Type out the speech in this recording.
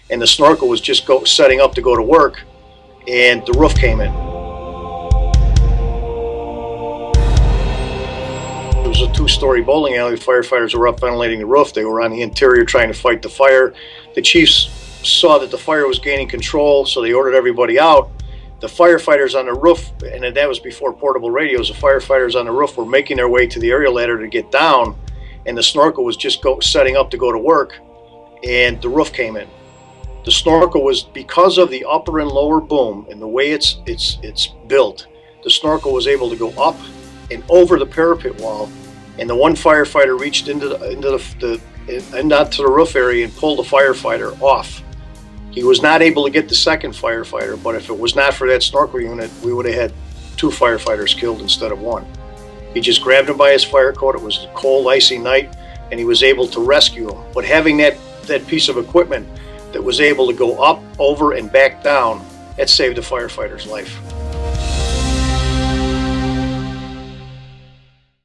and the snorkel was just setting up to go to work, and the roof came in. It was a 2-story bowling alley. The firefighters were up ventilating the roof. They were on the interior trying to fight the fire. The chiefs saw that the fire was gaining control, so they ordered everybody out. The firefighters on the roof, and that was before portable radios, the firefighters on the roof were making their way to the aerial ladder to get down, and the snorkel was just setting up to go to work, and the roof came in. The snorkel was, because of the upper and lower boom and the way it's built, the snorkel was able to go up and over the parapet wall, and the one firefighter reached into onto the roof area and pulled the firefighter off. He was not able to get the second firefighter, but if it was not for that snorkel unit, we would have had 2 firefighters killed instead of 1. He just grabbed him by his fire coat. It was a cold, icy night, and he was able to rescue him. But having that piece of equipment that was able to go up, over, and back down, that saved the firefighter's life.